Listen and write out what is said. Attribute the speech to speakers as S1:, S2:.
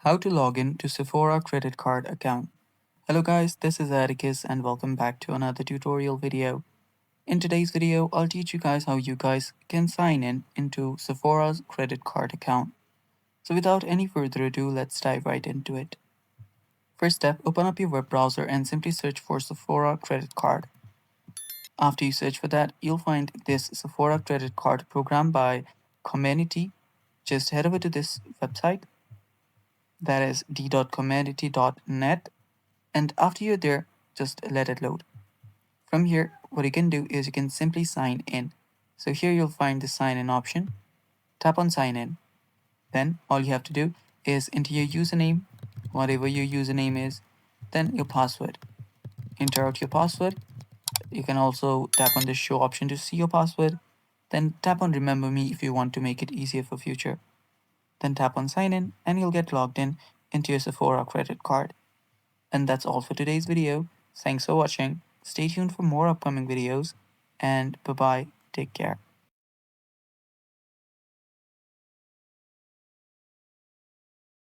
S1: How to log in to Sephora Credit Card account. Hello guys, this is Atticus and welcome back to another tutorial video. In today's video, I'll teach you guys how you guys can sign in into Sephora's credit card account. So without any further ado, let's dive right into it. First step, open up your web browser and simply search for Sephora Credit Card. After you search for that, you'll find this Sephora Credit Card program by Community. Just head over to this website, that is d.community.net, and after you're there, just let it load. From here, what you can do is you can simply sign in. So here you'll find the sign in option. Tap on sign in. Then all you have to do is enter your username, whatever your username is, then your password. Enter out your password. You can also tap on the show option to see your password. Then tap on remember me if you want to make it easier for future. Then tap on sign in and you'll get logged in into your Sephora credit card. And that's all for today's video. Thanks for watching. Stay tuned for more upcoming videos and bye bye. Take care.